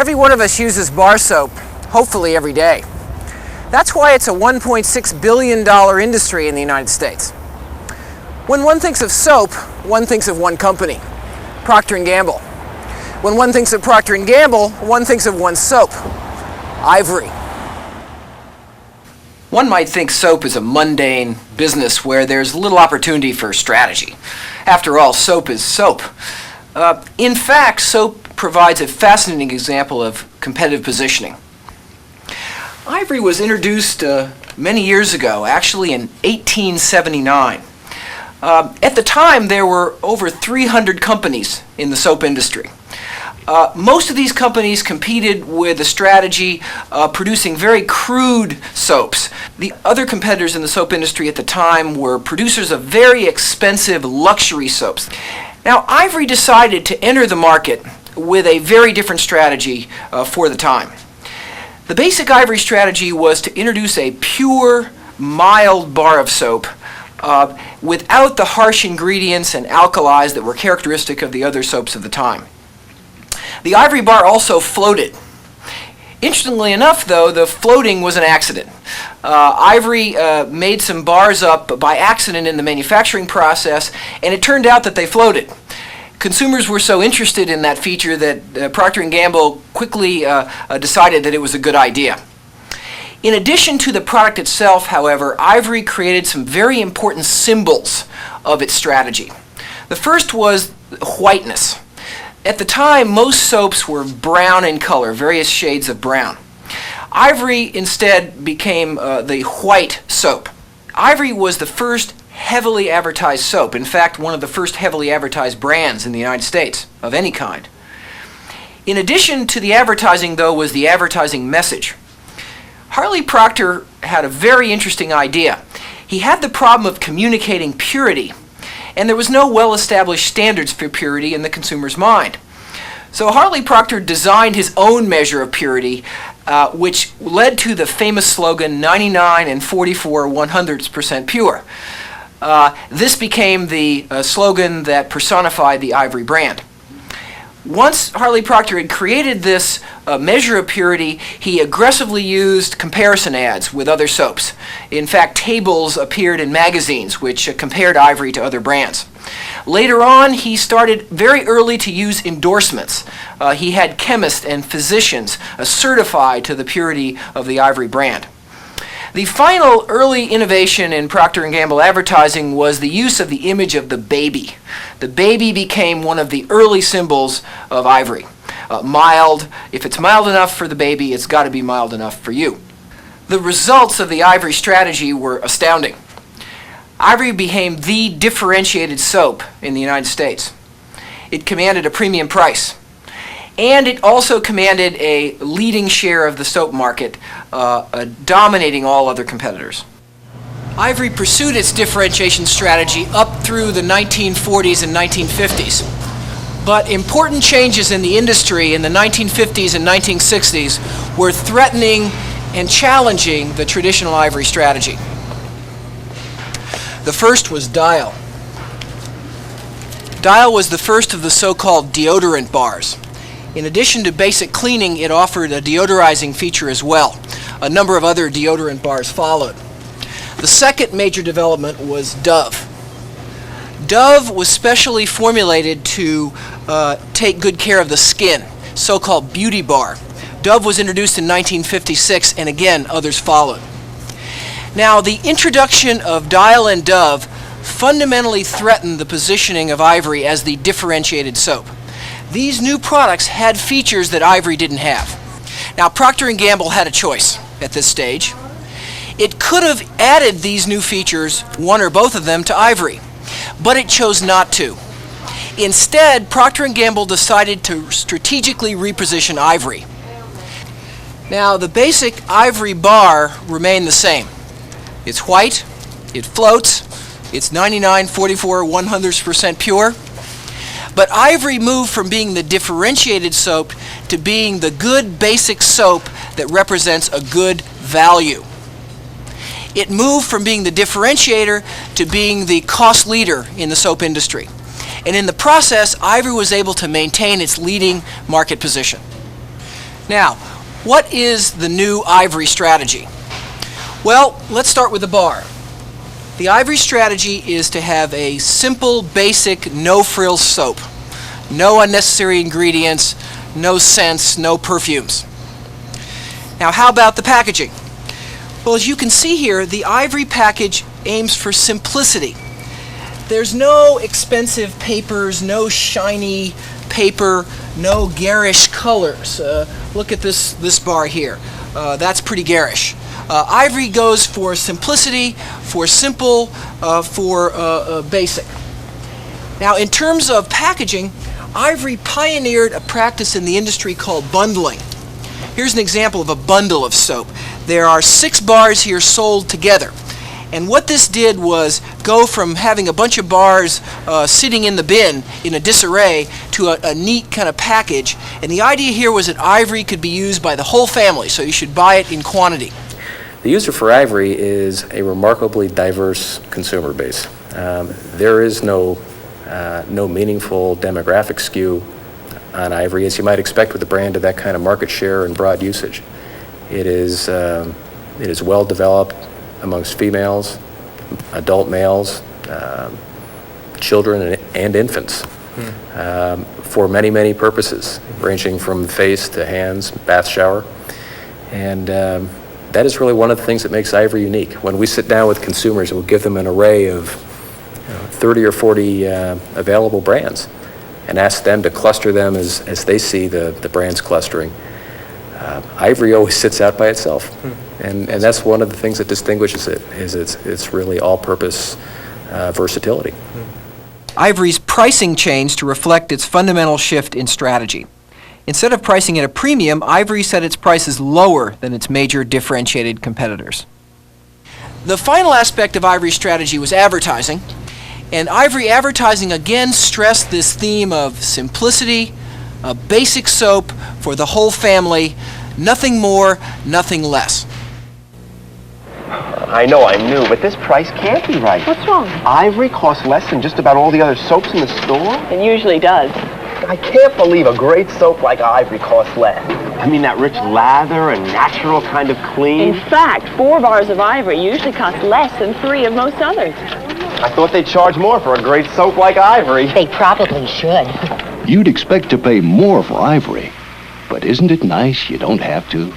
Every one of us uses bar soap, hopefully every day. That's why it's a $1.6 billion industry in the United States. When one thinks of soap, one thinks of one company, Procter & Gamble. When one thinks of Procter & Gamble, one thinks of one soap, Ivory. One might think soap is a mundane business where there's little opportunity for strategy. After all, soap is soap. In fact, soap provides a fascinating example of competitive positioning. Ivory was introduced many years ago, actually in 1879. At the time, there were over 300 companies in the soap industry. Most of these companies competed with a strategy producing very crude soaps. The other competitors in the soap industry at the time were producers of very expensive luxury soaps. Now, Ivory decided to enter the market with a very different strategy for the time. The basic Ivory strategy was to introduce a pure, mild bar of soap without the harsh ingredients and alkalis that were characteristic of the other soaps of the time. The Ivory bar also floated. Interestingly enough, though, the floating was an accident. Ivory made some bars up by accident in the manufacturing process, and it turned out that they floated. Consumers were so interested in that feature that Procter & Gamble quickly decided that it was a good idea. In addition to the product itself, however, Ivory created some very important symbols of its strategy. The first was whiteness. At the time, most soaps were brown in color, various shades of brown. Ivory instead became the white soap. Ivory was the first heavily advertised soap, in fact, one of the first heavily advertised brands in the United States of any kind. In addition to the advertising, though, was the advertising message. Harley Procter had a very interesting idea. He had the problem of communicating purity, and there was no well-established standards for purity in the consumer's mind. So Harley Procter designed his own measure of purity, which led to the famous slogan 99 and 44 100% pure. This became the slogan that personified the Ivory brand. Once Harley Procter had created this measure of purity, he aggressively used comparison ads with other soaps. In fact, tables appeared in magazines which compared Ivory to other brands. Later on, he started very early to use endorsements. He had chemists and physicians certify to the purity of the Ivory brand. The final early innovation in Procter & Gamble advertising was the use of the image of the baby. The baby became one of the early symbols of Ivory. Mild, if it's mild enough for the baby, it's got to be mild enough for you. The results of the Ivory strategy were astounding. Ivory became the differentiated soap in the United States. It commanded a premium price. And it also commanded a leading share of the soap market, dominating all other competitors. Ivory pursued its differentiation strategy up through the 1940s and 1950s. But important changes in the industry in the 1950s and 1960s were threatening and challenging the traditional Ivory strategy. The first was Dial. Dial was the first of the so-called deodorant bars. In addition to basic cleaning, it offered a deodorizing feature as well. A number of other deodorant bars followed. The second major development was Dove. Dove was specially formulated to take good care of the skin, so-called beauty bar. Dove was introduced in 1956, and again, others followed. Now, the introduction of Dial and Dove fundamentally threatened the positioning of Ivory as the differentiated soap. These new products had features that Ivory didn't have. Now, Procter & Gamble had a choice at this stage. It could have added these new features, one or both of them, to Ivory, but it chose not to. Instead, Procter & Gamble decided to strategically reposition Ivory. Now, the basic Ivory bar remained the same. It's white, it floats, it's 99, 44, 100% pure. But Ivory moved from being the differentiated soap to being the good basic soap that represents a good value. It moved from being the differentiator to being the cost leader in the soap industry. And in the process, Ivory was able to maintain its leading market position. Now, what is the new Ivory strategy? Well, let's start with the bar. The Ivory strategy is to have a simple, basic, no-frills soap. No unnecessary ingredients, no scents, no perfumes. Now, how about the packaging? Well, as you can see here, the Ivory package aims for simplicity. There's no expensive papers, no shiny paper, no garish colors. Look at this bar here. That's pretty garish. Ivory goes for simplicity, for simple, for basic. Now, in terms of packaging, Ivory pioneered a practice in the industry called bundling. Here's an example of a bundle of soap. There are 6 bars here sold together. And what this did was go from having a bunch of bars sitting in the bin in a disarray to a neat kind of package. And the idea here was that Ivory could be used by the whole family, so you should buy it in quantity. The user for Ivory is a remarkably diverse consumer base. There is no meaningful demographic skew on Ivory, as you might expect with a brand of that kind of market share and broad usage. It is well developed amongst females, adult males, children and infants, for many, many purposes, ranging from face to hands, bath, shower. And that is really one of the things that makes Ivory unique. When we sit down with consumers, we'll give them an array of 30 or 40 available brands and ask them to cluster them as they see the brands clustering. Ivory always sits out by itself, and that's one of the things that distinguishes it, is its really all-purpose versatility. Ivory's pricing changed to reflect its fundamental shift in strategy. Instead of pricing at a premium, Ivory set its prices lower than its major differentiated competitors. The final aspect of Ivory's strategy was advertising, and Ivory advertising again stressed this theme of simplicity, a basic soap for the whole family, nothing more, nothing less. I know I'm new, but this price can't be right. What's wrong? Ivory costs less than just about all the other soaps in the store? It usually does. I can't believe a great soap like Ivory costs less. I mean, that rich lather and natural kind of clean. In fact, 4 bars of Ivory usually cost less than 3 of most others. I thought they'd charge more for a great soap like Ivory. They probably should. You'd expect to pay more for Ivory, but isn't it nice you don't have to?